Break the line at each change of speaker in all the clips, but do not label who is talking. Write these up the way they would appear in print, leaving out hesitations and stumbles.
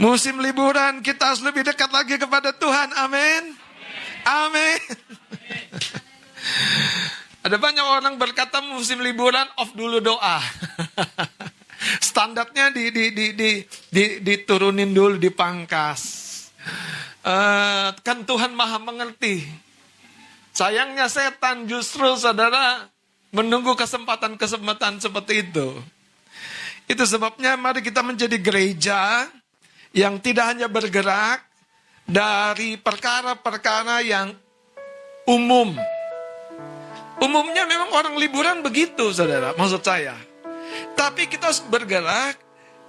Musim liburan kita harus lebih dekat lagi kepada Tuhan. Amin. Amin. Ada banyak orang berkata musim liburan off dulu doa. Standarnya diturunin dulu, dipangkas. Kan Tuhan maha mengerti. Sayangnya setan justru saudara menunggu kesempatan-kesempatan seperti itu. Itu sebabnya mari kita menjadi gereja yang tidak hanya bergerak dari perkara-perkara yang umum. Umumnya memang orang liburan begitu, saudara, maksud saya. Tapi kita harus bergerak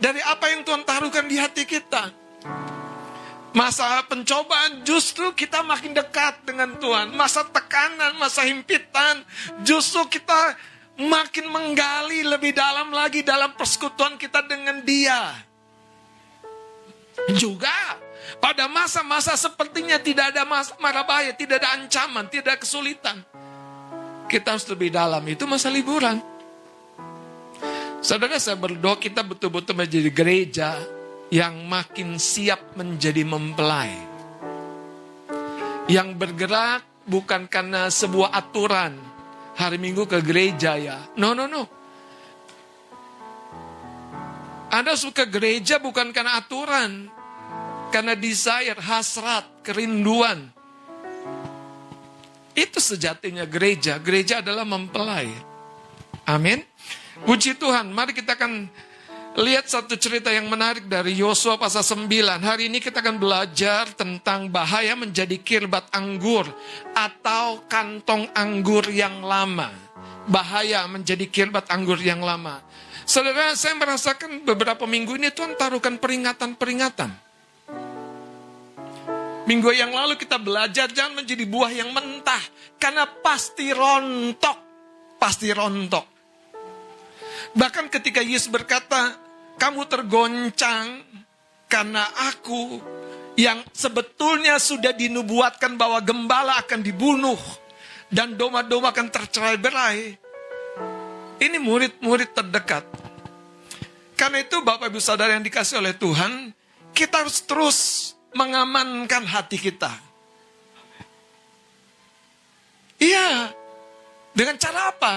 dari apa yang Tuhan taruhkan di hati kita. Masa pencobaan justru kita makin dekat dengan Tuhan. Masa tekanan, masa himpitan, justru kita makin menggali lebih dalam lagi dalam persekutuan kita dengan Dia. Juga pada masa-masa sepertinya tidak ada mara bahaya, tidak ada ancaman, tidak ada kesulitan. Kita harus lebih dalam, itu masa liburan. Saudara, saya berdoa kita betul-betul menjadi gereja yang makin siap menjadi mempelai. Yang bergerak bukan karena sebuah aturan. Hari Minggu ke gereja ya. No. Anda suka gereja bukan karena aturan. Karena desire, hasrat, kerinduan. Itu sejatinya gereja. Gereja adalah mempelai. Amin. Puji Tuhan. Mari kita akan lihat satu cerita yang menarik dari Yosua pasal 9. Hari ini kita akan belajar tentang bahaya menjadi kirbat anggur atau kantong anggur yang lama. Bahaya menjadi kirbat anggur yang lama. Saudara, saya merasakan beberapa minggu ini Tuhan taruhkan peringatan-peringatan. Minggu yang lalu kita belajar jangan menjadi buah yang mentah. Karena pasti rontok. Pasti rontok. Bahkan ketika Yesus berkata, kamu tergoncang karena aku yang sebetulnya sudah dinubuatkan bahwa gembala akan dibunuh dan domba-domba akan tercerai-berai. Ini murid-murid terdekat. Karena itu Bapak Ibu Saudara yang dikasih oleh Tuhan, kita harus terus mengamankan hati kita. Iya. Dengan cara apa?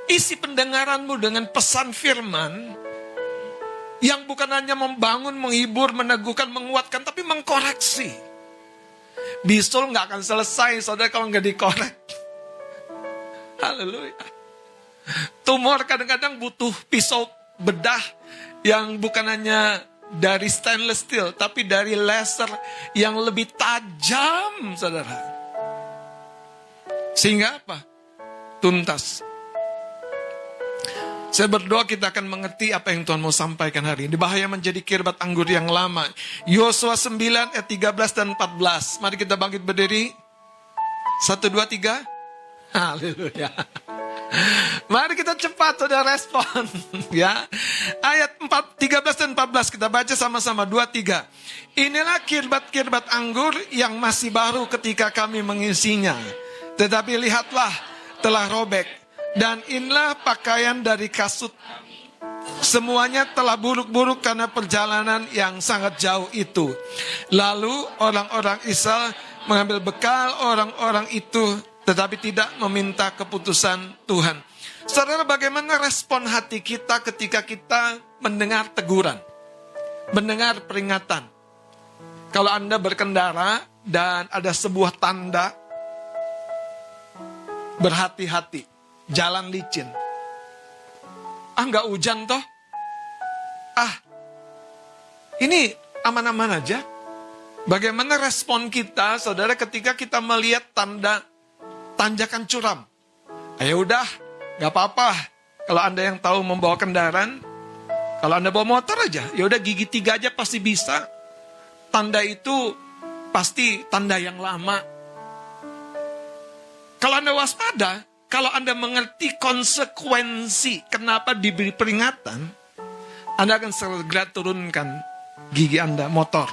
Isi pendengaranmu dengan pesan firman yang bukan hanya membangun, menghibur, meneguhkan, menguatkan, tapi mengkoreksi. Bisul nggak akan selesai, saudara, kalau nggak dikorek. Haleluya. Tumor kadang-kadang butuh pisau bedah yang bukan hanya dari stainless steel, tapi dari laser yang lebih tajam, saudara. Sehingga apa? Tuntas. Saya berdoa kita akan mengerti apa yang Tuhan mau sampaikan hari ini. Bahaya menjadi kirbat anggur yang lama. Yosua 9 ayat 13 dan 14. Mari kita bangkit berdiri. 1, 2, 3. Haleluya. Mari kita cepat sudah respon. Ya. Ayat 13 dan 14 kita baca sama-sama. 2, 3. Inilah kirbat-kirbat anggur yang masih baru ketika kami mengisinya. Tetapi lihatlah telah robek. Dan inilah pakaian dari kasut. Semuanya telah buruk-buruk karena perjalanan yang sangat jauh itu. Lalu orang-orang Israel mengambil bekal orang-orang itu, tetapi tidak meminta keputusan Tuhan. Saudara, bagaimana respon hati kita ketika kita mendengar teguran, mendengar peringatan? Kalau Anda berkendara dan ada sebuah tanda, berhati-hati. Jalan licin. Nggak hujan toh? Ini aman-aman aja. Bagaimana respon kita, saudara, ketika kita melihat tanda tanjakan curam? Ya udah, nggak apa-apa. Kalau Anda yang tahu membawa kendaraan, kalau Anda bawa motor aja, ya udah gigi 3 aja pasti bisa. Tanda itu pasti tanda yang lama. Kalau Anda waspada, kalau Anda mengerti konsekuensi kenapa diberi peringatan, Anda akan segera turunkan gigi Anda motor.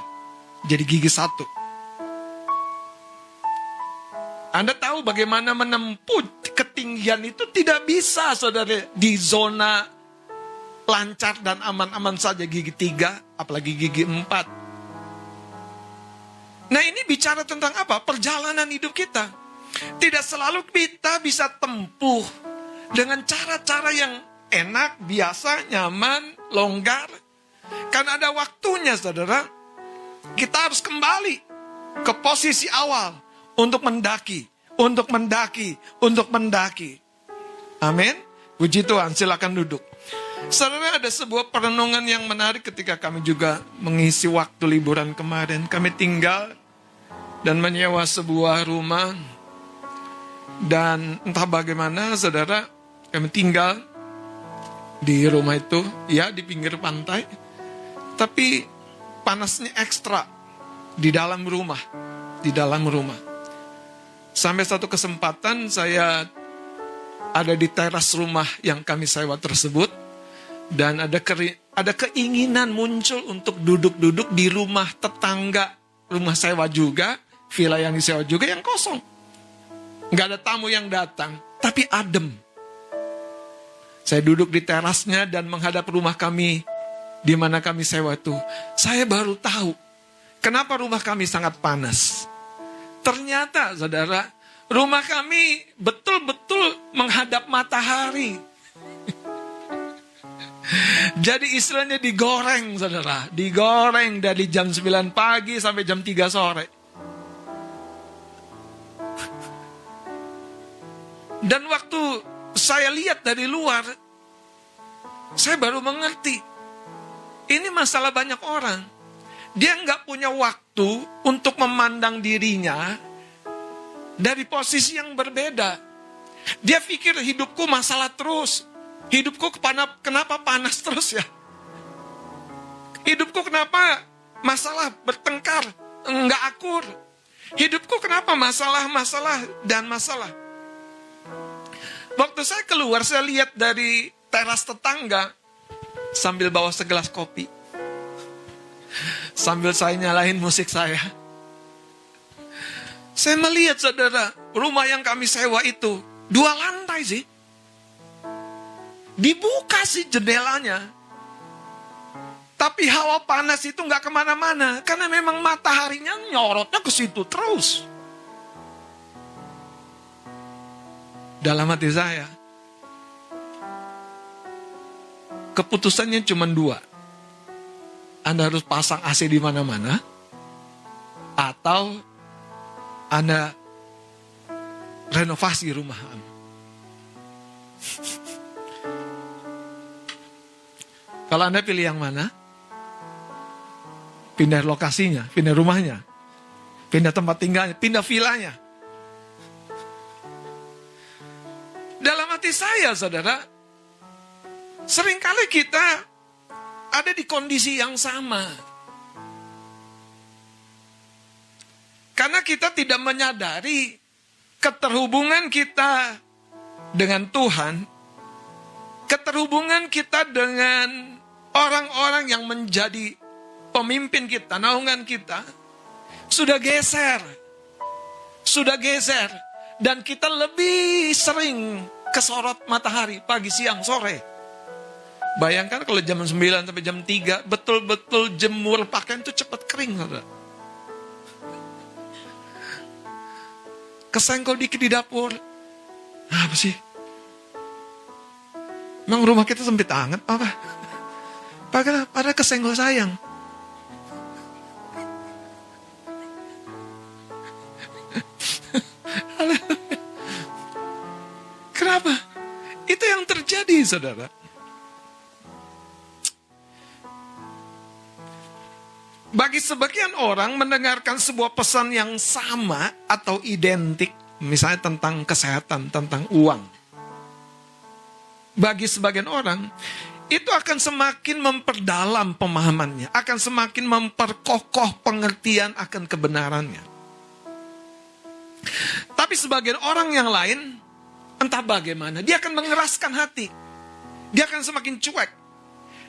Jadi gigi 1. Anda tahu bagaimana menempuh ketinggian itu tidak bisa, saudara, di zona lancar dan aman-aman saja gigi 3, apalagi gigi 4. Nah, ini bicara tentang apa? Perjalanan hidup kita. Tidak selalu kita bisa tempuh dengan cara-cara yang enak, biasa, nyaman, longgar. Karena ada waktunya, saudara. Kita harus kembali ke posisi awal untuk mendaki, untuk mendaki, untuk mendaki. Amin. Puji Tuhan, silakan duduk. Saudara, ada sebuah perenungan yang menarik ketika kami juga mengisi waktu liburan kemarin. Kami tinggal dan menyewa sebuah rumah. Dan entah bagaimana, saudara, kami tinggal di rumah itu, ya, di pinggir pantai. Tapi panasnya ekstra di dalam rumah. Di dalam rumah. Sampai satu kesempatan saya ada di teras rumah yang kami sewa tersebut. Dan ada keinginan muncul untuk duduk-duduk di rumah tetangga, rumah sewa juga, villa yang disewa juga yang kosong. Nggak ada tamu yang datang, tapi adem. Saya duduk di terasnya dan menghadap rumah kami, di mana kami sewa itu. Saya baru tahu, kenapa rumah kami sangat panas. Ternyata, saudara, rumah kami betul-betul menghadap matahari. Jadi istilahnya digoreng, saudara. Digoreng dari jam 9 pagi sampai jam 3 sore. Dan waktu saya lihat dari luar, saya baru mengerti. Ini masalah banyak orang. Dia nggak punya waktu untuk memandang dirinya dari posisi yang berbeda. Dia pikir hidupku masalah terus. Hidupku kenapa panas terus ya? Hidupku kenapa masalah bertengkar, enggak akur? Hidupku kenapa masalah dan masalah? Waktu saya keluar, saya lihat dari teras tetangga sambil bawa segelas kopi. Sambil saya nyalain musik saya. Saya melihat, saudara, rumah yang kami sewa itu 2 lantai sih. Dibuka sih jendelanya. Tapi hawa panas itu nggak kemana-mana. Karena memang mataharinya nyorotnya ke situ terus. Dalam hati saya, keputusannya cuma 2. Anda harus pasang AC di mana-mana. Atau Anda renovasi rumah Anda. Kalau Anda pilih yang mana? Pindah lokasinya, pindah rumahnya, pindah tempat tinggalnya, pindah villanya. Dalam hati saya, saudara, seringkali kita ada di kondisi yang sama. Karena kita tidak menyadari keterhubungan kita dengan Tuhan, keterhubungan kita dengan orang-orang yang menjadi pemimpin kita, naungan kita, sudah geser. Dan kita lebih sering kesorot matahari pagi, siang, sore. Bayangkan kalau jam 9 sampai jam 3, betul-betul jemur pakaian itu cepat kering. Saudara. Kesenggol dikit di dapur. Apa sih? Emang rumah kita sempit banget apa? Pada kesenggol sayang. Kenapa? Itu yang terjadi, saudara. Bagi sebagian orang mendengarkan sebuah pesan yang sama atau identik, misalnya tentang kesehatan, tentang uang. Bagi sebagian orang, itu akan semakin memperdalam pemahamannya, akan semakin memperkokoh pengertian akan kebenarannya. Tapi sebagian orang yang lain, entah bagaimana, dia akan mengeraskan hati. Dia akan semakin cuek.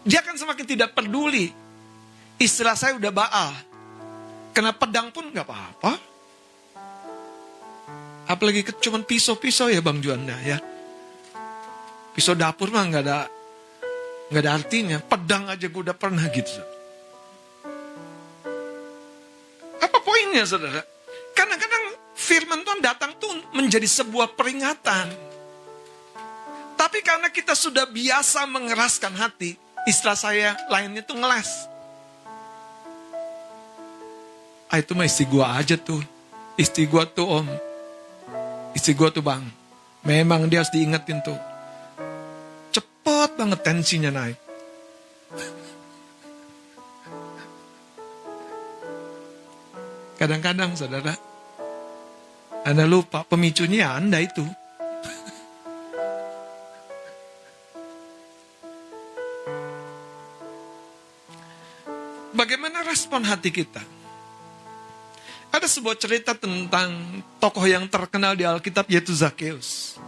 Dia akan semakin tidak peduli. Istilah saya udah baal. Kena pedang pun gak apa-apa. Apalagi cuman pisau-pisau ya Bang Juanda ya. Pisau dapur mah gak ada artinya. Pedang aja gue udah pernah gitu. Apa poinnya? sebetulnya saudara, kadang-kadang firman Tuhan datang tuh menjadi sebuah peringatan. Tapi karena kita sudah biasa mengeraskan hati, istilah saya lainnya tuh ngeles. Itu mah istri gua aja tuh. Istri gua tuh om. Istri gua tuh bang. Memang dia harus diingetin tuh. Cepet banget tensinya naik. Kadang-kadang saudara, Anda lupa pemicunya Anda itu. Bagaimana respon hati kita? Ada sebuah cerita tentang tokoh yang terkenal di Alkitab, yaitu Zakheus.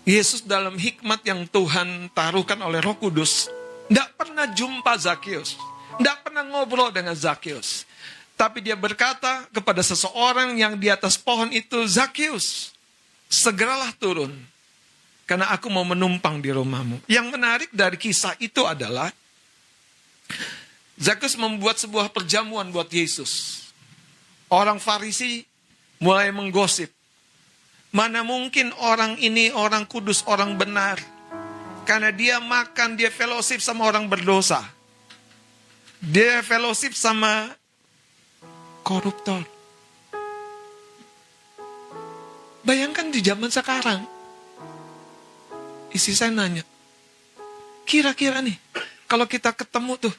Yesus dalam hikmat yang Tuhan taruhkan oleh Roh Kudus, tidak pernah jumpa Zakheus, tidak pernah ngobrol dengan Zakheus. Tapi dia berkata kepada seseorang yang di atas pohon itu, Zakheus, segeralah turun, karena aku mau menumpang di rumahmu. Yang menarik dari kisah itu adalah, Zakheus membuat sebuah perjamuan buat Yesus. Orang Farisi mulai menggosip. Mana mungkin orang ini orang kudus, orang benar. Karena dia makan, dia fellowship sama orang berdosa. Dia fellowship sama koruptor. Bayangkan di zaman sekarang. Istri saya nanya, kira-kira nih, kalau kita ketemu tuh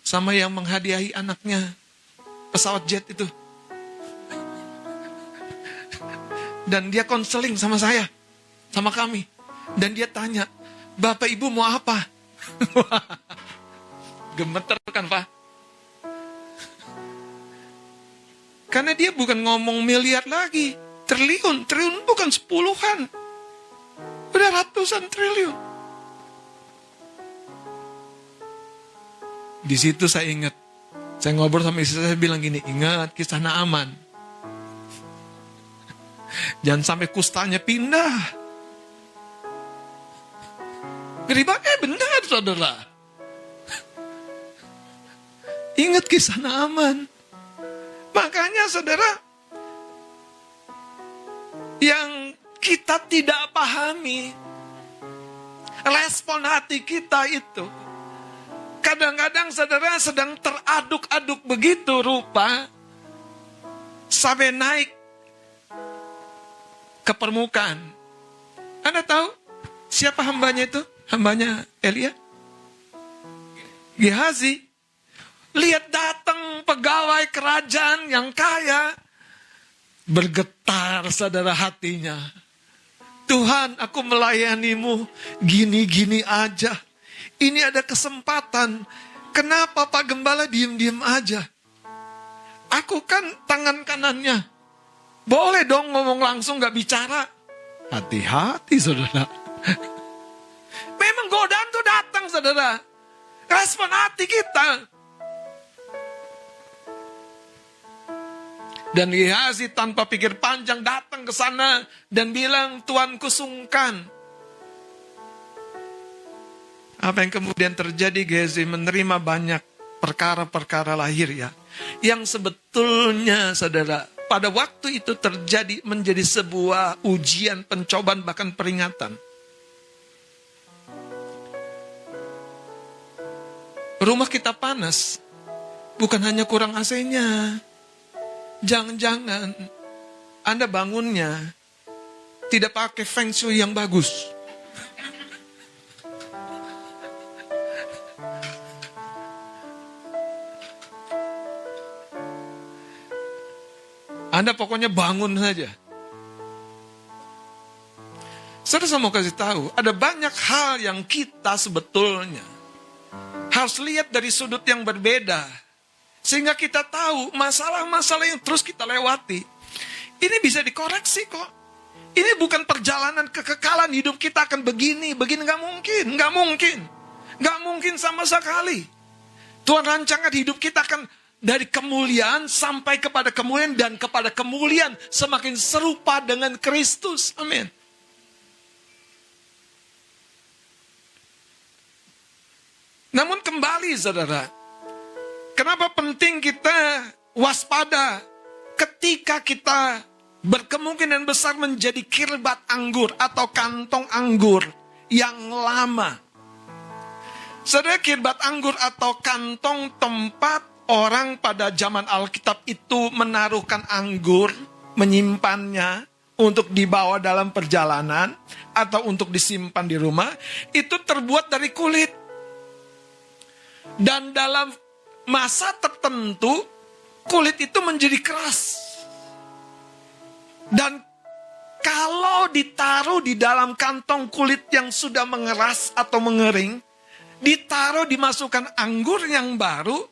sama yang menghadiahi anaknya pesawat jet itu. Dan dia konseling sama saya, sama kami. Dan dia tanya, Bapak Ibu mau apa? Gemeter kan Pak? Karena dia bukan ngomong miliar lagi. Triliun bukan sepuluhan. Udah ratusan triliun. Di situ saya ingat. Saya ngobrol sama istri saya bilang gini, ingat kisah Naaman. Jangan sampai kustanya pindah. Benar saudara. Ingat kisah Naaman. Makanya saudara, yang kita tidak pahami, respon hati kita itu, kadang-kadang saudara sedang teraduk-aduk begitu rupa, sampai naik ke permukaan. Anda tahu siapa hambanya itu? Hambanya Elia? Gehazi. Lihat datang pegawai kerajaan yang kaya. Bergetar saudara hatinya. Tuhan, aku melayanimu gini-gini aja. Ini ada kesempatan. Kenapa Pak Gembala diem-diem aja? Aku kan tangan kanannya. Boleh dong ngomong langsung gak bicara. Hati-hati saudara. Memang godaan tuh datang saudara. Respon hati kita. Dan Gehazi tanpa pikir panjang datang ke sana dan bilang, Tuanku sungkan. Apa yang kemudian terjadi? Gehazi menerima banyak perkara-perkara lahir ya. Yang sebetulnya saudara, pada waktu itu terjadi menjadi sebuah ujian, pencobaan, bahkan peringatan. Rumah kita panas, bukan hanya kurang AC-nya. Jangan-jangan Anda bangunnya tidak pakai feng shui yang bagus. Anda pokoknya bangun saja. Saya mau kasih tahu, ada banyak hal yang kita sebetulnya harus lihat dari sudut yang berbeda. Sehingga kita tahu masalah-masalah yang terus kita lewati. Ini bisa dikoreksi kok. Ini bukan perjalanan kekekalan hidup kita akan begini. Gak mungkin. Gak mungkin sama sekali. Tuhan rancangan hidup kita akan dari kemuliaan sampai kepada kemuliaan. Dan kepada kemuliaan semakin serupa dengan Kristus. Amin. Namun kembali saudara. Kenapa penting kita waspada ketika kita berkemungkinan besar menjadi kirbat anggur atau kantong anggur yang lama. Saudara, kirbat anggur atau kantong tempat orang pada zaman Alkitab itu menaruhkan anggur, menyimpannya untuk dibawa dalam perjalanan atau untuk disimpan di rumah, itu terbuat dari kulit. Dan dalam masa tertentu, kulit itu menjadi keras. Dan kalau ditaruh di dalam kantong kulit yang sudah mengeras atau mengering, ditaruh dimasukkan anggur yang baru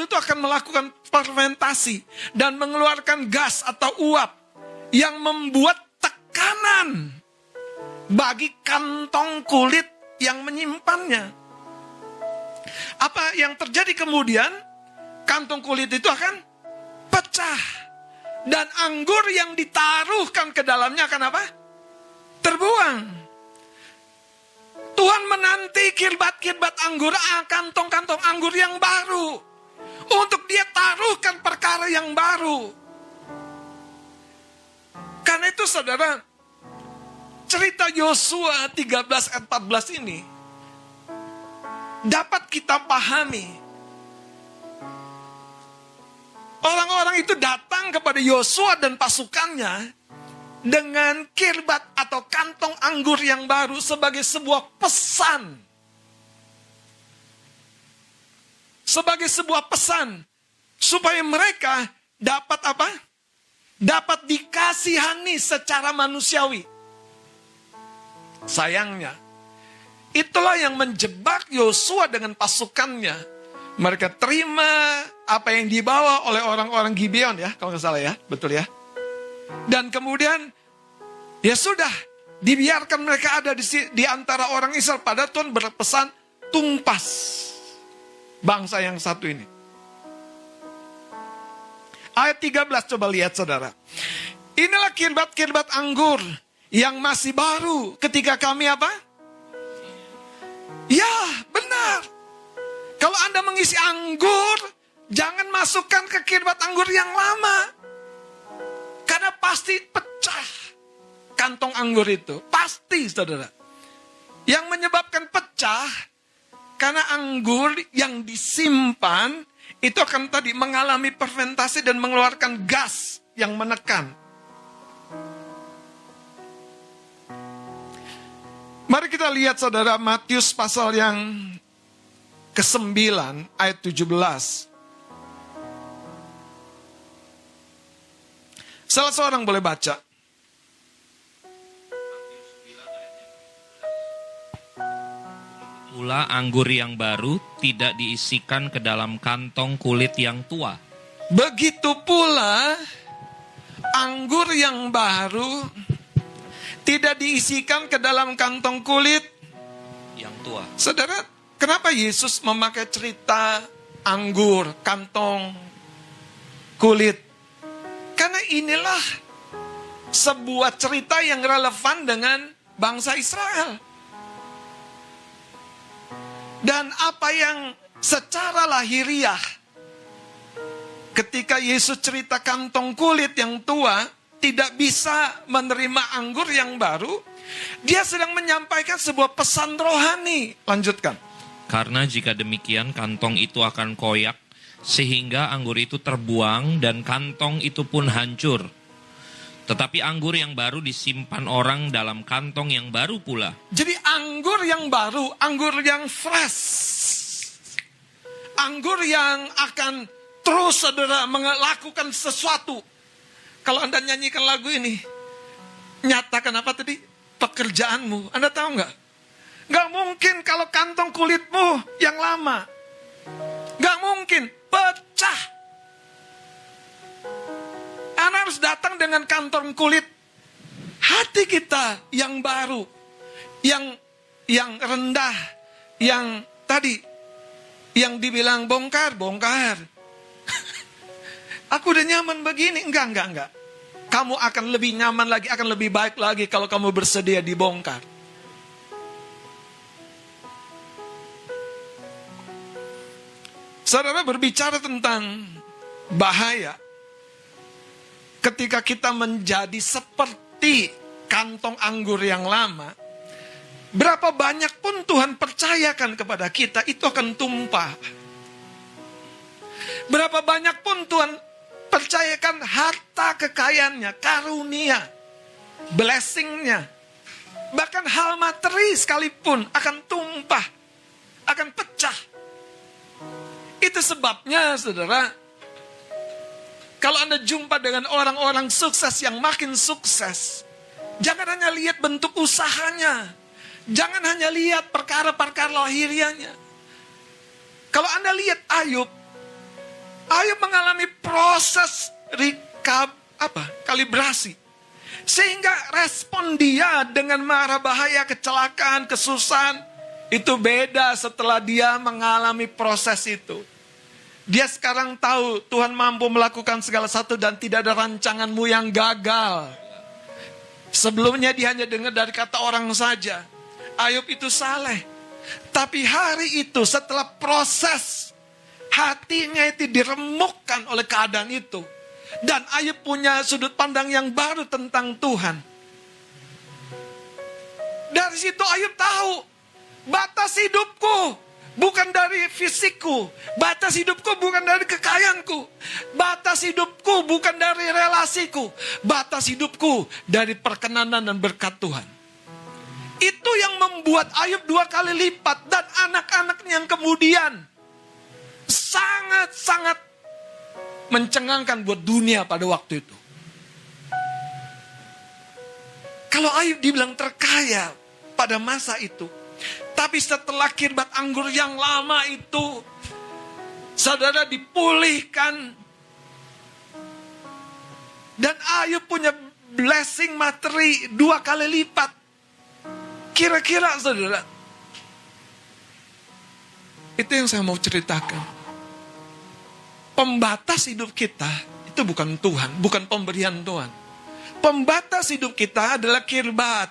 itu akan melakukan fermentasi dan mengeluarkan gas atau uap yang membuat tekanan bagi kantong kulit yang menyimpannya. Apa yang terjadi kemudian? Kantong kulit itu akan pecah. Dan anggur yang ditaruhkan ke dalamnya akan apa? Terbuang. Tuhan menanti kirbat-kirbat anggur, kantong-kantong anggur yang baru. Untuk dia taruhkan perkara yang baru. Karena itu saudara, cerita Yosua 13 ayat 14 ini dapat kita pahami. Orang-orang itu datang kepada Yosua dan pasukannya dengan kirbat atau kantong anggur yang baru sebagai sebuah pesan. Sebagai sebuah pesan supaya mereka dapat apa? Dapat dikasihani secara manusiawi. Sayangnya, itulah yang menjebak Yosua dengan pasukannya. Mereka terima apa yang dibawa oleh orang-orang Gibeon ya, kalau nggak salah ya, betul ya. Dan kemudian, ya sudah, dibiarkan mereka ada di antara orang Israel. Pada Tuhan berpesan, tumpas bangsa yang satu ini. Ayat 13 coba lihat saudara. Inilah kirbat-kirbat anggur yang masih baru ketika kami apa? Ya, benar. Kalau Anda mengisi anggur, jangan masukkan ke kirbat anggur yang lama. Karena pasti pecah kantong anggur itu. Pasti, saudara. Yang menyebabkan pecah, karena anggur yang disimpan, itu akan tadi mengalami fermentasi dan mengeluarkan gas yang menekan. Mari kita lihat saudara, Matius pasal yang ke-9 ayat 17. Salah seorang boleh baca.
Pula anggur yang baru tidak diisikan ke dalam kantong kulit yang tua.
Begitu pula anggur yang baru tidak diisikan ke dalam kantong kulit
yang tua.
Saudara, kenapa Yesus memakai cerita anggur, kantong, kulit? Karena inilah sebuah cerita yang relevan dengan bangsa Israel. Dan apa yang secara lahiriah, ketika Yesus cerita kantong kulit yang tua, tidak bisa menerima anggur yang baru, dia sedang menyampaikan sebuah pesan rohani. Lanjutkan.
Karena jika demikian kantong itu akan koyak, sehingga anggur itu terbuang dan kantong itu pun hancur. Tetapi anggur yang baru disimpan orang dalam kantong yang baru pula.
Jadi anggur yang baru, anggur yang fresh. Anggur yang akan terus saudara melakukan sesuatu. Kalau Anda nyanyikan lagu ini, nyatakan apa tadi? Pekerjaanmu. Anda tahu nggak? Nggak mungkin kalau kantong kulitmu yang lama. Nggak mungkin. Pecah. Anda harus datang dengan kantong kulit hati kita yang baru, yang rendah, yang tadi, yang dibilang bongkar. Aku udah nyaman begini, enggak. Kamu akan lebih nyaman lagi, akan lebih baik lagi kalau kamu bersedia dibongkar. Saudara berbicara tentang bahaya ketika kita menjadi seperti kantong anggur yang lama. Berapa banyak pun Tuhan percayakan kepada kita, itu akan tumpah. Berapa banyak pun Tuhan percayakan harta kekayaannya, karunia, blessingnya, bahkan hal materi sekalipun akan tumpah, akan pecah. Itu sebabnya, saudara, kalau Anda jumpa dengan orang-orang sukses yang makin sukses, jangan hanya lihat bentuk usahanya, jangan hanya lihat perkara-perkara lahirianya. Kalau Anda lihat Ayub mengalami proses kalibrasi. Sehingga respon dia dengan mara bahaya, kecelakaan, kesusahan, itu beda setelah dia mengalami proses itu. Dia sekarang tahu Tuhan mampu melakukan segala sesuatu dan tidak ada rancanganmu yang gagal. Sebelumnya dia hanya dengar dari kata orang saja. Ayub itu saleh. Tapi hari itu setelah proses, hatinya itu diremukkan oleh keadaan itu. Dan Ayub punya sudut pandang yang baru tentang Tuhan. Dari situ Ayub tahu, batas hidupku bukan dari fisikku. Batas hidupku bukan dari kekayaanku. Batas hidupku bukan dari relasiku. Batas hidupku dari perkenanan dan berkat Tuhan. Itu yang membuat Ayub 2 kali lipat. Dan anak-anaknya yang kemudian sangat-sangat mencengangkan buat dunia pada waktu itu. Kalau Ayub dibilang terkaya pada masa itu, tapi setelah kirbat anggur yang lama itu, saudara, dipulihkan. Dan Ayub punya blessing materi 2 kali lipat. Kira-kira, saudara, itu yang saya mau ceritakan. Pembatas hidup kita itu bukan Tuhan, bukan pemberian Tuhan. Pembatas hidup kita adalah kirbat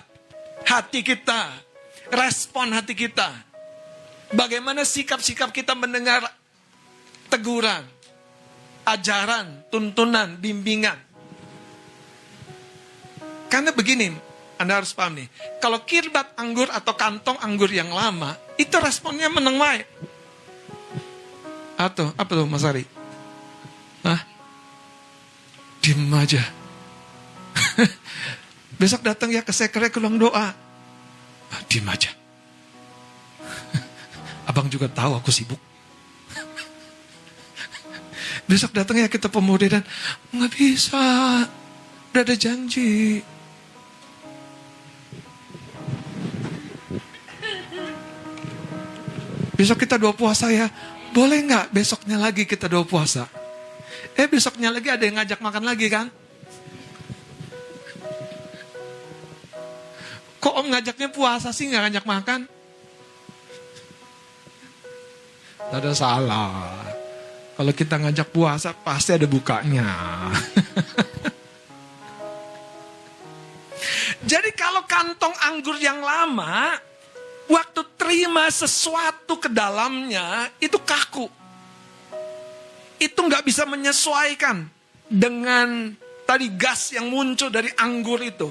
hati kita, respon hati kita. Bagaimana sikap-sikap kita mendengar teguran, ajaran, tuntunan, bimbingan. Karena begini, Anda harus paham nih, kalau kirbat anggur atau kantong anggur yang lama, itu responnya meneng wae. Atau apa tuh Mas Ari? Hah? Diem aja. Besok datang ya ke sekre ke ruang doa. Diem aja. Abang juga tahu aku sibuk. Besok datang ya kita pemuda dan nggak bisa. Udah ada janji. Besok kita 2 puasa ya. Boleh nggak besoknya lagi kita 2 puasa? Besoknya lagi ada yang ngajak makan lagi kan? Kok om ngajaknya puasa sih, nggak ngajak makan? Tidak ada salah. Kalau kita ngajak puasa pasti ada bukanya. Jadi kalau kantong anggur yang lama, waktu terima sesuatu ke dalamnya itu kaku. Itu nggak bisa menyesuaikan dengan tadi gas yang muncul dari anggur itu.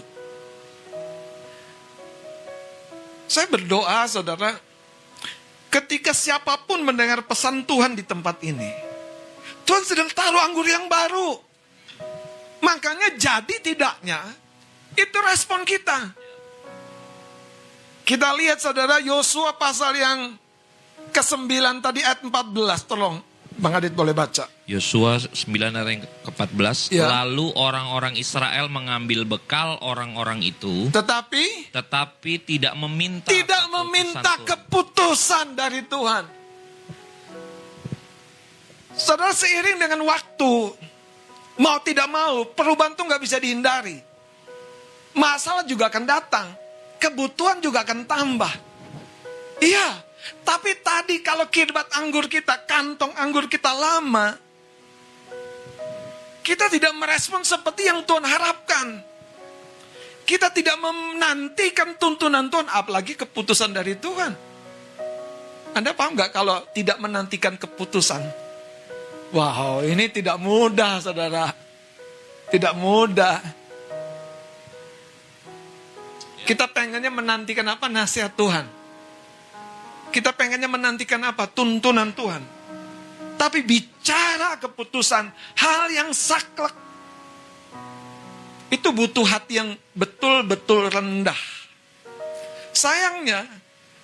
Saya berdoa, saudara, ketika siapapun mendengar pesan Tuhan di tempat ini, Tuhan sedang taruh anggur yang baru. Makanya jadi tidaknya, itu respon kita. Kita lihat, saudara, Yosua pasal yang ke-9 tadi ayat 14, tolong. Bang Adit boleh baca.
Yosua 9 ayat yang ke-14.
Ya.
Lalu orang-orang Israel mengambil bekal orang-orang itu.
Tetapi
tidak meminta.
Keputusan dari Tuhan. Saudara, seiring dengan waktu, mau tidak mau, perubahan itu nggak bisa dihindari. Masalah juga akan datang. Kebutuhan juga akan tambah. Iya. Tapi tadi kalau kirbat anggur kita, kantong anggur kita lama, kita tidak merespon seperti yang Tuhan harapkan. Kita tidak menantikan tuntunan Tuhan, apalagi keputusan dari Tuhan. Anda paham nggak kalau tidak menantikan keputusan? Wow, ini tidak mudah, saudara. Tidak mudah. Kita pengennya menantikan apa? Nasihat Tuhan. Kita pengennya menantikan apa? Tuntunan Tuhan. Tapi bicara keputusan, hal yang saklek, itu butuh hati yang betul-betul rendah. Sayangnya,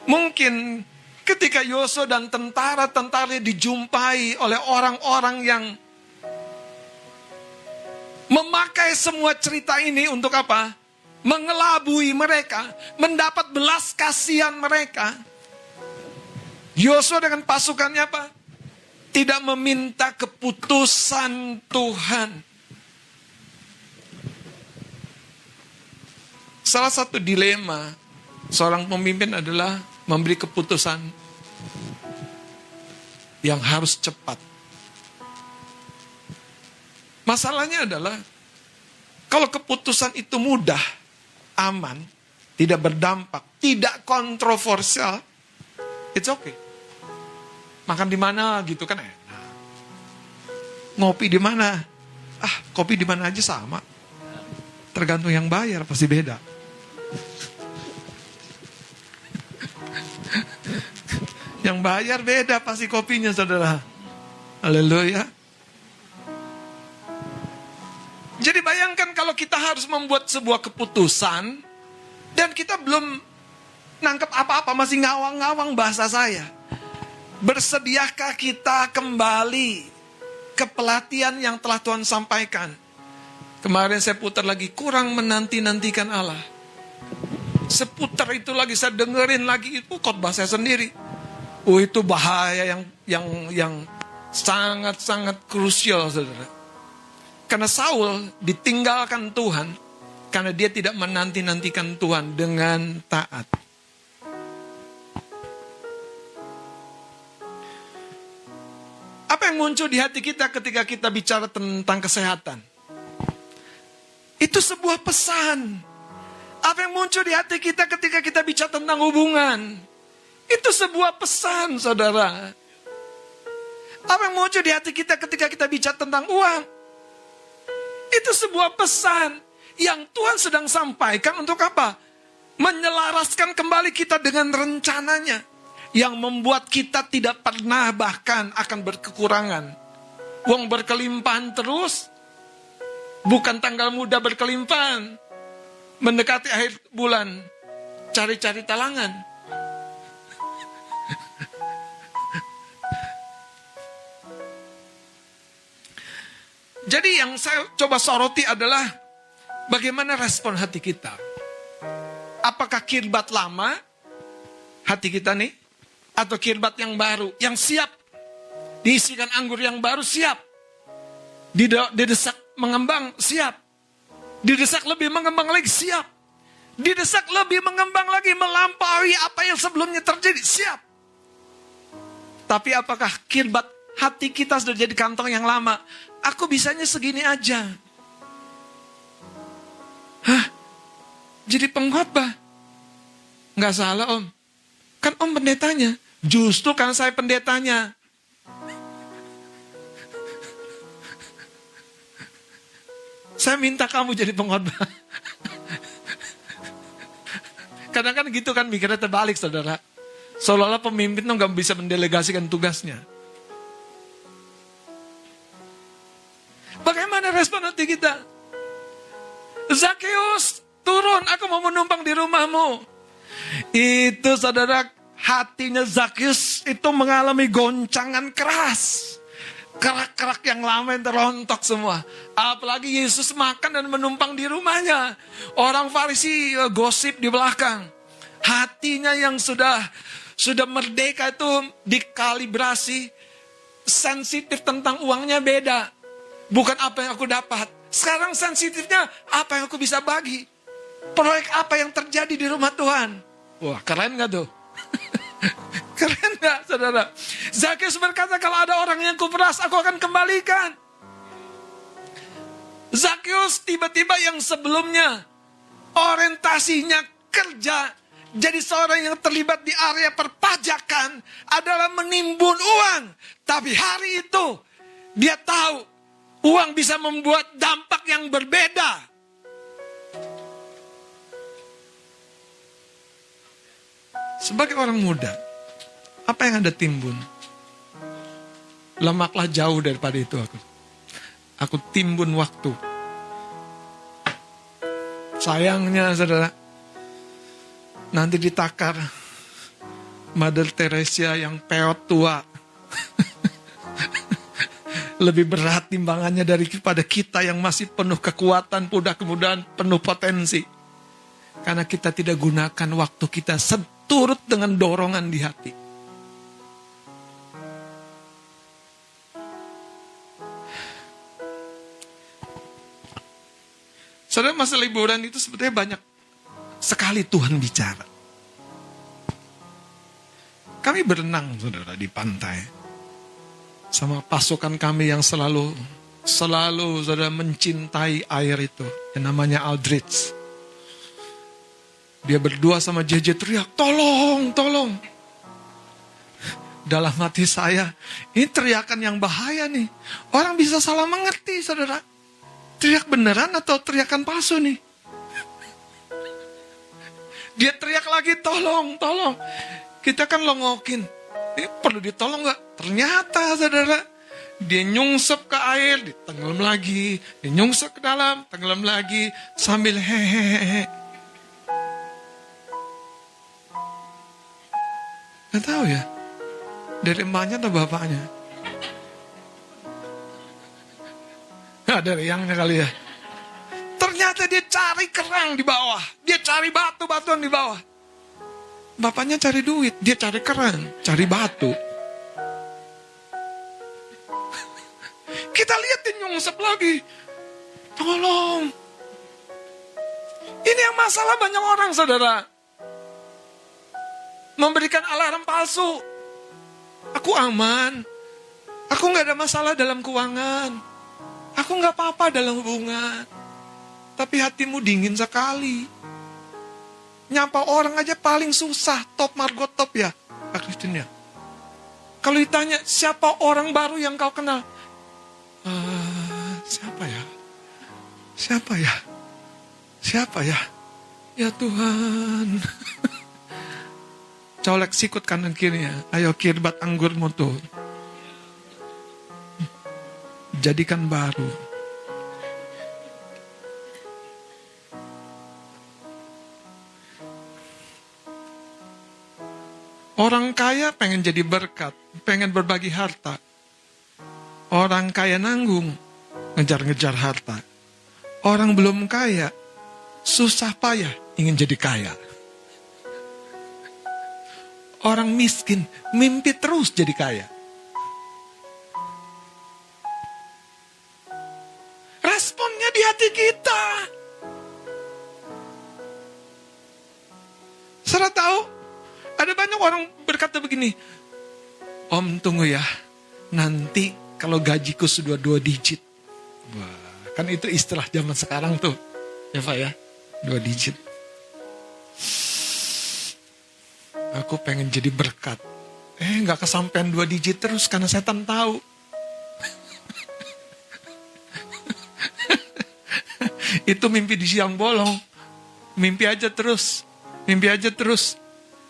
mungkin ketika Yosua dan tentara-tentara dijumpai oleh orang-orang yang memakai semua cerita ini untuk apa? Mengelabui mereka, mendapat belas kasihan mereka. Yosua dengan pasukannya apa? Tidak meminta keputusan Tuhan. Salah satu dilema seorang pemimpin adalah memberi keputusan yang harus cepat. Masalahnya adalah kalau keputusan itu mudah, aman, tidak berdampak, tidak kontroversial, it's okay. Makan di mana gitu kan enak. Ngopi di mana? Kopi di mana aja sama. Tergantung yang bayar pasti beda. Yang bayar beda pasti kopinya, saudara. Haleluya. Jadi bayangkan kalau kita harus membuat sebuah keputusan dan kita belum nangkep apa-apa, masih ngawang-ngawang bahasa saya. Bersediakah kita kembali ke pelatihan yang telah Tuhan sampaikan? Kemarin saya putar lagi, kurang menanti-nantikan Allah. Seputar itu lagi, saya dengerin lagi, itu khotbah saya sendiri. Itu bahaya yang sangat-sangat krusial, saudara. Karena Saul ditinggalkan Tuhan, karena dia tidak menanti-nantikan Tuhan dengan taat. Apa yang muncul di hati kita ketika kita bicara tentang kesehatan? Itu sebuah pesan. Apa yang muncul di hati kita ketika kita bicara tentang hubungan? Itu sebuah pesan, saudara. Apa yang muncul di hati kita ketika kita bicara tentang uang? Itu sebuah pesan yang Tuhan sedang sampaikan untuk apa? Menyelaraskan kembali kita dengan rencananya. Yang membuat kita tidak pernah bahkan akan berkekurangan. Uang berkelimpahan terus. Bukan tanggal muda berkelimpahan. Mendekati akhir bulan. Cari-cari talangan. Jadi yang saya coba soroti adalah bagaimana respon hati kita. Apakah kirbat lama hati kita nih? Atau kirbat yang baru, yang siap diisikan anggur yang baru, siap didesak mengembang, siap didesak lebih mengembang lagi, siap didesak lebih mengembang lagi, melampaui apa yang sebelumnya terjadi, siap. Tapi apakah kirbat hati kita sudah jadi kantong yang lama? Aku bisanya segini aja. Jadi pengkhotbah? Nggak salah, Om. Kan Om pendetanya. Justru kan saya pendetanya. Saya minta kamu jadi pengkhotbah. Kadang kan gitu kan mikirnya terbalik, saudara. Seolah-olah pemimpin tuh nggak bisa mendelegasikan tugasnya. Bagaimana respon hati kita? Zakheus, turun, aku mau menumpang di rumahmu. Itu saudara, hatinya Zakheus itu mengalami goncangan keras. Kerak-kerak yang lama yang terontok semua. Apalagi Yesus makan dan menumpang di rumahnya. Orang Farisi gosip di belakang. Hatinya yang sudah merdeka itu dikalibrasi. Sensitif tentang uangnya beda. Bukan apa yang aku dapat. Sekarang sensitifnya apa yang aku bisa bagi. Proyek apa yang terjadi di rumah Tuhan. Wah, keren gak tuh? Keren gak, saudara? Zakheus berkata, kalau ada orang yang kuperas, aku akan kembalikan. Zakheus tiba-tiba yang sebelumnya orientasinya kerja, jadi seorang yang terlibat di area perpajakan adalah menimbun uang. Tapi hari itu Dia tahu uang bisa membuat dampak yang berbeda. Sebagai orang muda, apa yang Anda timbun? Lemaklah jauh daripada itu aku. Aku timbun waktu. Sayangnya saudara, nanti ditakar Mother Teresa yang peot tua. Lebih berat timbangannya daripada kita yang masih penuh kekuatan, mudah kemudahan, penuh potensi. Karena kita tidak gunakan waktu kita seturut dengan dorongan di hati. Saudara, masa liburan itu sebetulnya banyak sekali Tuhan bicara. Kami berenang, saudara, di pantai. Sama pasukan kami yang selalu saudara mencintai air itu. Yang namanya Aldrich. Dia berdua sama JJ teriak, tolong, tolong. Dalam hati saya, ini teriakan yang bahaya nih. Orang bisa salah mengerti, saudara. Teriak beneran atau teriakan palsu nih? Dia teriak lagi, tolong, tolong. Kita kan longokin. Ini perlu ditolong gak? Ternyata, saudara, dia nyungsep ke air, ditenggelam lagi. Dia nyungsep ke dalam, tenggelam lagi. Sambil hehehe. Gak tahu ya, dari emaknya atau bapaknya? Dari yangnya kali ya. Ternyata dia cari kerang di bawah. Dia cari batu-batuan di bawah. Bapaknya cari duit, dia cari kerang, cari batu. Kita lihat dia nyungsep lagi. Tolong. Ini yang masalah banyak orang, saudara. Memberikan alarm palsu. Aku aman. Aku gak ada masalah dalam keuangan. Aku gak apa-apa dalam hubungan. Tapi hatimu dingin sekali. Nyapa orang aja paling susah. Top Margot top ya, Kak Christine ya. Kalau ditanya siapa orang baru yang kau kenal? Siapa ya? Siapa ya? Siapa ya? Ya Tuhan. Colek sikut kanan kirinya. Ayo kirbat anggurmu tuh. Jadikan baru. Orang kaya pengen jadi berkat. Pengen berbagi harta. Orang kaya nanggung. Ngejar-ngejar harta. Orang belum kaya. Susah payah ingin jadi kaya. Orang miskin mimpi terus jadi kaya. Responnya di hati kita. Saudara tahu, ada banyak orang berkata begini, Om tunggu ya, nanti kalau gajiku sudah 2 digit. Wah, kan itu istilah zaman sekarang tuh. Ya Pak ya, 2 digit. Aku pengen jadi berkat. Gak kesampean 2 digit terus karena setan tahu. Itu mimpi di siang bolong. Mimpi aja terus. Mimpi aja terus.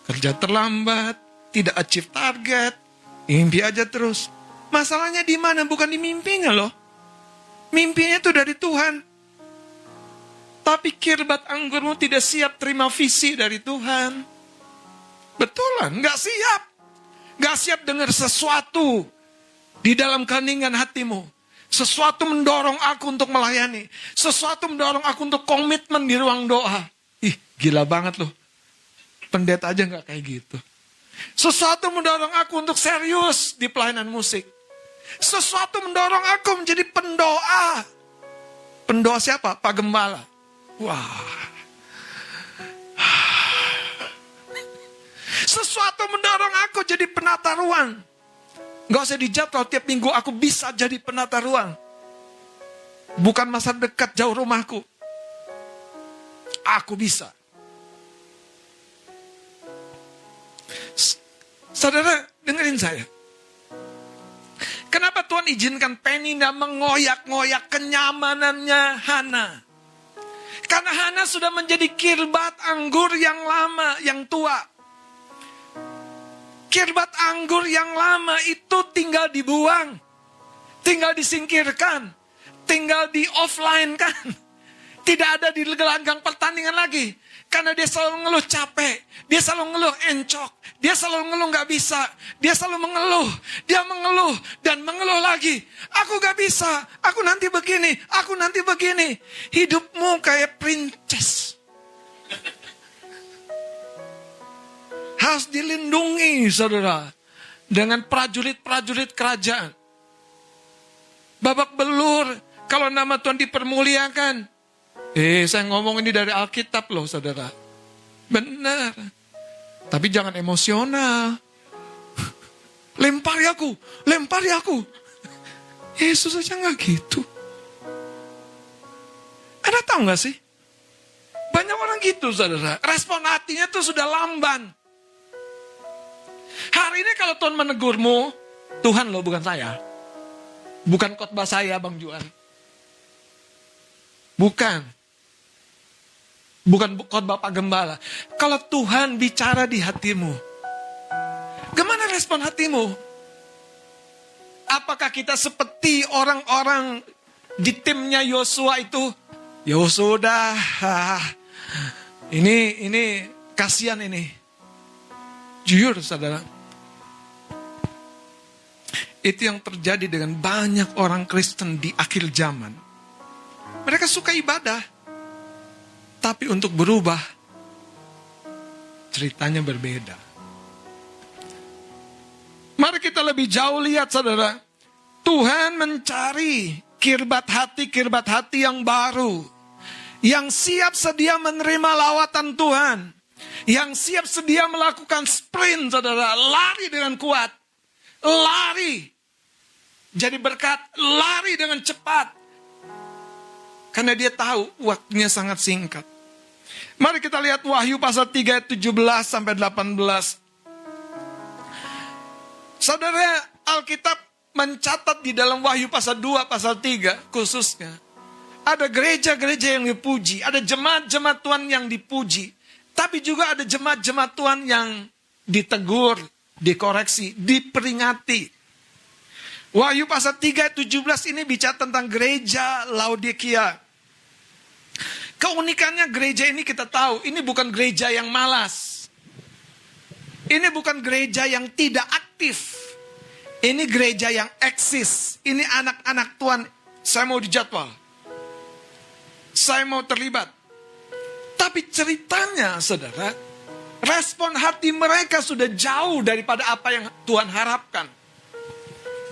Kerja terlambat. Tidak achieve target. Mimpi aja terus. Masalahnya di mana? Bukan di mimpinya loh. Mimpinya itu dari Tuhan. Tapi kirbat anggurmu tidak siap terima visi dari Tuhan. Betulan, gak siap. Gak siap dengar sesuatu di dalam keheningan hatimu. Sesuatu mendorong aku untuk melayani. Sesuatu mendorong aku untuk komitmen di ruang doa. Ih, gila banget loh. Pendeta aja gak kayak gitu. Sesuatu mendorong aku untuk serius di pelayanan musik. Sesuatu mendorong aku menjadi pendoa. Pendoa siapa? Pak Gembala. Wah. Sesuatu mendorong aku jadi penata ruang. Gak usah dijadwal tiap minggu aku bisa jadi penata ruang. Bukan masa dekat jauh rumahku. Aku bisa. Saudara, dengerin saya. Kenapa Tuhan izinkan Penina mengoyak-ngoyak kenyamanannya Hana? Karena Hana sudah menjadi kirbat anggur yang lama, yang tua. Kirbat anggur yang lama itu tinggal dibuang, tinggal disingkirkan, tinggal di offline kan. Tidak ada di gelanggang pertandingan lagi. Karena dia selalu ngeluh capek, dia selalu ngeluh encok, dia selalu ngeluh gak bisa, dia selalu mengeluh, dia mengeluh dan mengeluh lagi. Aku gak bisa, aku nanti begini, aku nanti begini. Hidupmu kayak princess. Harus dilindungi, saudara, dengan prajurit-prajurit kerajaan. Babak belur, kalau nama Tuhan dipermuliakan. Saya ngomong ini dari Alkitab loh, saudara. Benar. Tapi jangan emosional. Lempari aku, lempari aku. Yesus aja gak gitu. Anda tahu gak sih? Banyak orang gitu, saudara. Respon hatinya tuh sudah lamban. Hari ini kalau Tuhan menegurmu, Tuhan loh, bukan saya. Bukan khotbah saya, Bang Juan. Bukan khotbah Pak Gembala. Kalau Tuhan bicara di hatimu, gimana respon hatimu? Apakah kita seperti orang-orang di timnya Yosua itu? Ya sudah, ini kasihan ini. Jujur, saudara. Itu yang terjadi dengan banyak orang Kristen di akhir zaman. Mereka suka ibadah. Tapi untuk berubah, ceritanya berbeda. Mari kita lebih jauh lihat, saudara. Tuhan mencari kirbat hati yang baru. Yang siap sedia menerima lawatan Tuhan. Yang siap sedia melakukan sprint, saudara. Lari dengan kuat. Lari. Jadi berkat, lari dengan cepat. Karena dia tahu waktunya sangat singkat. Mari kita lihat Wahyu pasal 3 ayat 17 sampai 18. Saudara, Alkitab mencatat di dalam Wahyu pasal 2, pasal 3 khususnya. Ada gereja-gereja yang dipuji, ada jemaat-jemaat Tuhan yang dipuji. Tapi juga ada jemaat-jemaat Tuhan yang ditegur, dikoreksi, diperingati. Wahyu pasal 3 ayat 17 ini bicara tentang gereja Laodikia. Keunikannya gereja ini kita tahu, ini bukan gereja yang malas. Ini bukan gereja yang tidak aktif. Ini gereja yang eksis. Ini anak-anak Tuhan, saya mau dijadwal. Saya mau terlibat. Tapi ceritanya, saudara, respon hati mereka sudah jauh daripada apa yang Tuhan harapkan.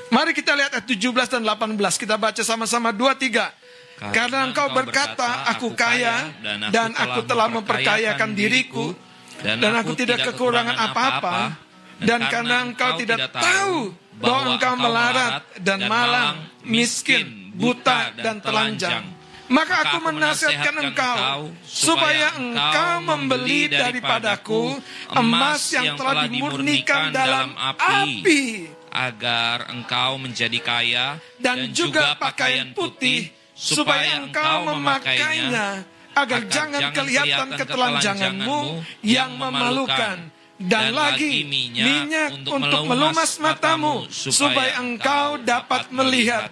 Mari kita lihat ayat 17 dan 18. Kita baca sama-sama 2, 3. Karena engkau berkata, aku kaya, dan aku telah memperkayakan diriku, dan aku tidak kekurangan apa-apa, dan karena engkau tidak tahu bahwa engkau melarat dan malang, miskin, buta, dan telanjang, maka aku menasihatkan engkau, supaya engkau membeli daripadaku emas yang telah dimurnikan dalam api,
agar engkau menjadi kaya,
dan juga pakaian putih, supaya engkau memakainya, agar jangan kelihatan ketelanjanganmu yang memalukan. Dan lagi minyak untuk melumas matamu, supaya engkau dapat melihat.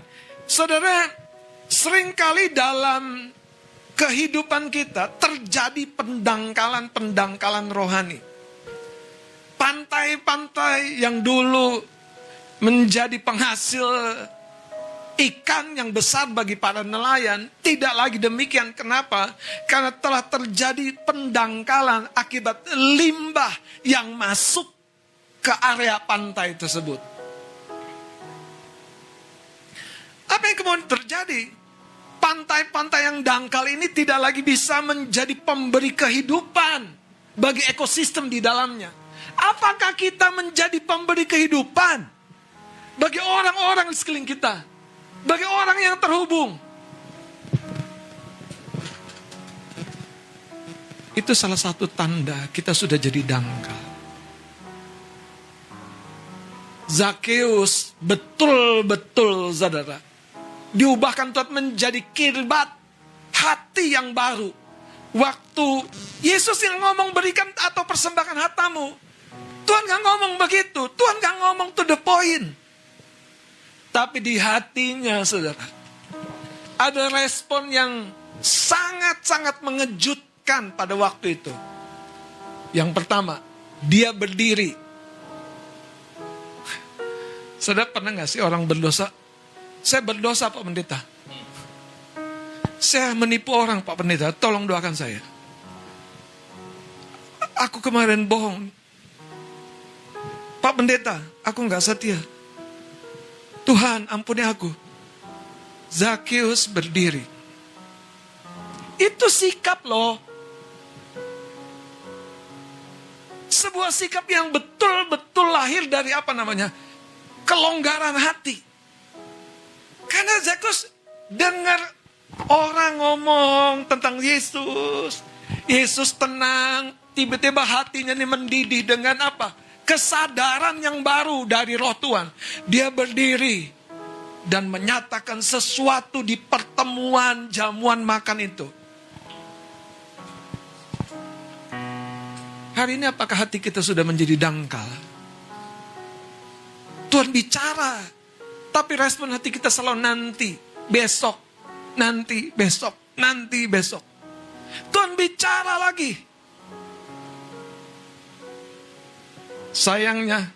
Saudara, seringkali dalam kehidupan kita terjadi pendangkalan rohani. Pantai-pantai yang dulu menjadi penghasil ikan yang besar bagi para nelayan, tidak lagi demikian. Kenapa? Karena telah terjadi pendangkalan akibat limbah yang masuk ke area pantai tersebut. Apa yang kemudian terjadi? Pantai-pantai yang dangkal ini tidak lagi bisa menjadi pemberi kehidupan bagi ekosistem di dalamnya. Apakah kita menjadi pemberi kehidupan bagi orang-orang di sekeliling kita? Bagi orang yang terhubung. Itu salah satu tanda kita sudah jadi dangkal. Zakheus betul-betul, saudara, diubahkan Tuhan menjadi kirbat hati yang baru. Waktu Yesus yang ngomong berikan atau persembahkan hartamu, Tuhan gak ngomong begitu. Tuhan gak ngomong to the point. Tapi di hatinya, saudara, ada respon yang sangat-sangat mengejutkan pada waktu itu. Yang pertama, dia berdiri. Saudara pernah gak sih orang berdosa? Saya berdosa, Pak Pendeta. Saya menipu orang, Pak Pendeta. Tolong doakan saya. Aku kemarin bohong. Pak Pendeta, aku gak setia. Tuhan, ampuni aku. Zakheus berdiri. Itu sikap loh. Sebuah sikap yang betul-betul lahir dari apa namanya? Kelonggaran hati. Karena Zakheus dengar orang ngomong tentang Yesus. Yesus tenang. Tiba-tiba hatinya ini mendidih dengan apa? Kesadaran yang baru dari Roh Tuhan. Dia berdiri dan menyatakan sesuatu di pertemuan jamuan makan itu. Hari ini apakah hati kita sudah menjadi dangkal? Tuhan bicara, tapi respon hati kita selalu nanti, besok, nanti, besok, nanti, besok. Tuhan bicara lagi. Sayangnya,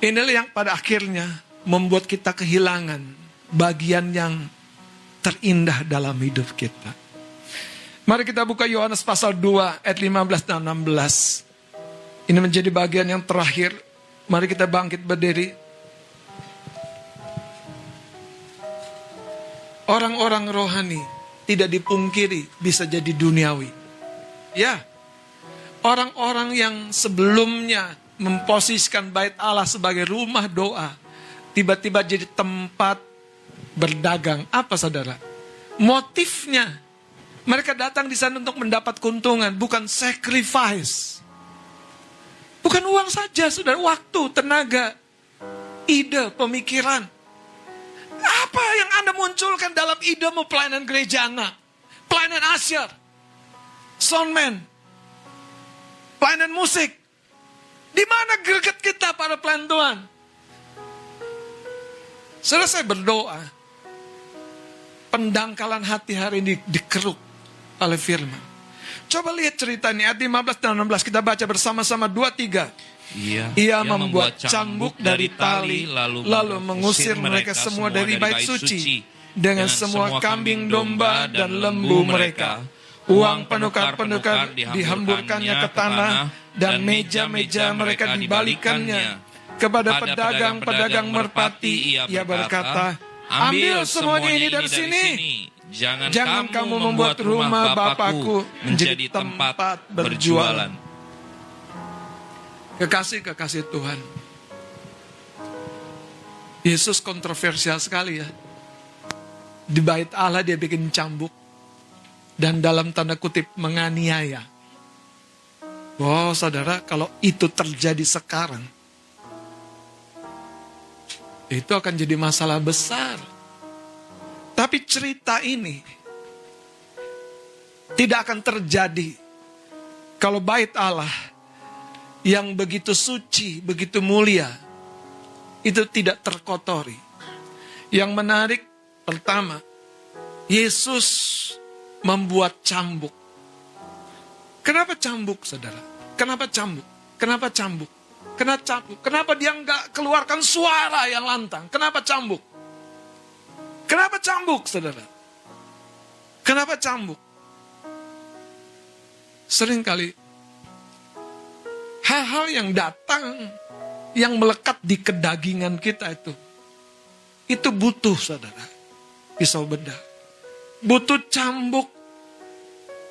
inilah yang pada akhirnya membuat kita kehilangan bagian yang terindah dalam hidup kita. Mari kita buka Yohanes pasal 2 ayat 15 dan 16. Ini menjadi bagian yang terakhir. Mari kita bangkit berdiri. Orang-orang rohani tidak dipungkiri bisa jadi duniawi. Ya, orang-orang yang sebelumnya memposisikan bait Allah sebagai rumah doa, tiba-tiba jadi tempat berdagang. Apa saudara? Motifnya, mereka datang di sana untuk mendapat keuntungan, bukan sacrifice. Bukan uang saja, saudara. Waktu, tenaga, ide, pemikiran. Apa yang Anda munculkan dalam idemu pelayanan gereja anak? Pelayanan asyar, soundman, pelayanan musik. Di mana greget kita para pelayan Tuhan? Selesai berdoa, pendangkalan hati hari ini dikeruk oleh firman. Coba lihat cerita ini, ayat 15 dan 16. Kita baca bersama-sama 2-3. Ia membuat cambuk dari tali, lalu mengusir mereka semua dari bait suci, dengan semua kambing domba dan lembu mereka. Uang penukar-penukar dihamburkannya ke tanah, dan meja-meja mereka dibalikannya. Kepada pedagang-pedagang merpati, ia berkata, ambil semuanya ini dari sini. Jangan kamu membuat rumah Bapakku menjadi tempat berjualan. Kekasih-kekasih Tuhan, Yesus kontroversial sekali ya. Di bait Allah dia bikin cambuk, dan dalam tanda kutip menganiaya. Wow, saudara, kalau itu terjadi sekarang, itu akan jadi masalah besar. Tapi cerita ini tidak akan terjadi kalau bait Allah yang begitu suci, begitu mulia, itu tidak terkotori. Yang menarik, pertama, Yesus membuat cambuk. Kenapa cambuk, saudara? Kenapa cambuk? Kenapa cambuk? Kenapa cambuk? Kenapa dia nggak keluarkan suara yang lantang? Kenapa cambuk? Kenapa cambuk, saudara? Kenapa cambuk? Seringkali hal-hal yang datang, yang melekat di kedagingan kita itu butuh, saudara, pisau bedah. Butuh cambuk.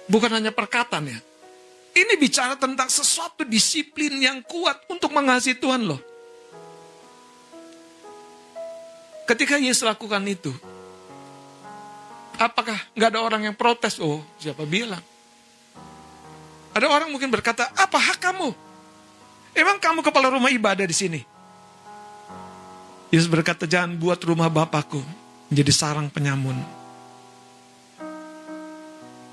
Bukan hanya perkataan ya. Ini bicara tentang sesuatu disiplin yang kuat untuk mengasihi Tuhan loh. Ketika Yesus lakukan itu, apakah nggak ada orang yang protes? Oh, siapa bilang? Ada orang mungkin berkata, apa hak kamu? Emang kamu kepala rumah ibadah di sini? Yesus berkata, jangan buat rumah Bapakku menjadi sarang penyamun.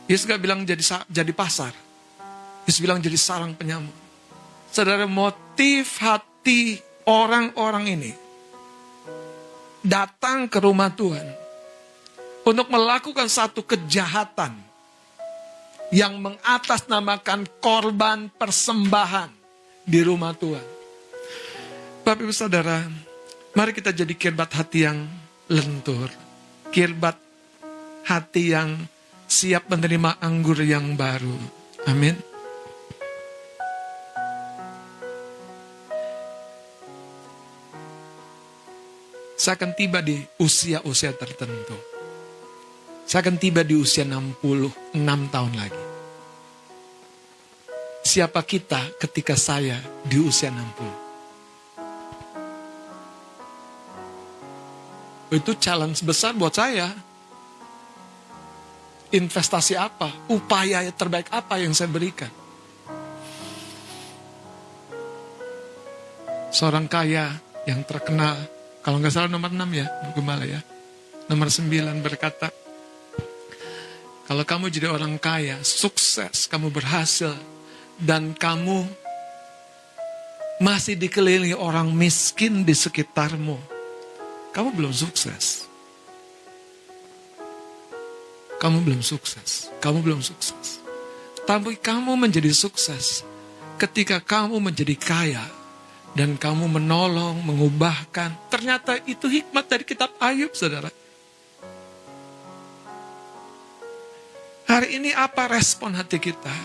Yesus gak bilang jadi pasar. Yesus bilang jadi sarang penyamun. Saudara, motif hati orang-orang ini datang ke rumah Tuhan untuk melakukan satu kejahatan yang mengatasnamakan korban persembahan di rumah Tuhan. Bapak Ibu Saudara, mari kita jadi kirbat hati yang lentur. Kirbat hati yang siap menerima anggur yang baru. Amin. Saya akan tiba di usia-usia tertentu. Saya akan tiba di usia 66 tahun lagi. Siapa kita ketika saya di usia 60? Itu challenge besar buat saya. Investasi apa? Upaya terbaik apa yang saya berikan? Seorang kaya yang terkenal, kalau nggak salah nomor 6 ya, Gembala ya. Nomor 9 berkata, kalau kamu jadi orang kaya, sukses, kamu berhasil, dan kamu masih dikelilingi orang miskin di sekitarmu, kamu belum sukses. Kamu belum sukses. Kamu belum sukses. Tapi kamu menjadi sukses ketika kamu menjadi kaya dan kamu menolong, mengubahkan. Ternyata itu hikmat dari kitab Ayub, saudara. Hari ini apa respon hati kita?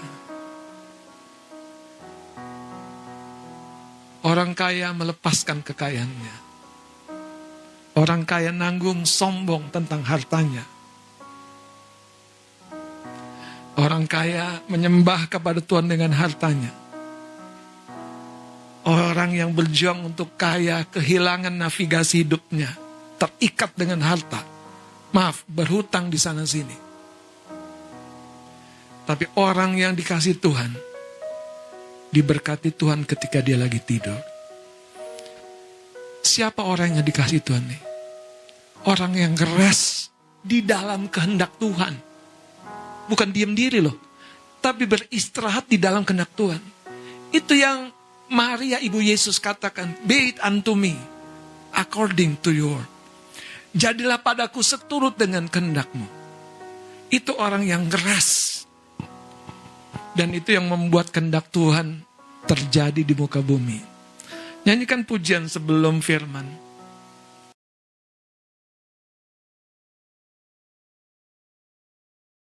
Orang kaya melepaskan kekayaannya. Orang kaya nanggung sombong tentang hartanya. Orang kaya menyembah kepada Tuhan dengan hartanya. Orang yang berjuang untuk kaya kehilangan navigasi hidupnya. Terikat dengan harta. Maaf, berhutang di sana sini. Tapi orang yang dikasih Tuhan, diberkati Tuhan ketika dia lagi tidur. Siapa orang yang dikasih Tuhan nih? Orang yang keras di dalam kehendak Tuhan. Bukan diam diri loh, tapi beristirahat di dalam kehendak Tuhan. Itu yang Maria ibu Yesus katakan, be it unto me, according to your. Jadilah padaku seturut dengan kehendakmu. Itu orang yang keras. Dan itu yang membuat kehendak Tuhan terjadi di muka bumi. Nyanyikan pujian sebelum firman.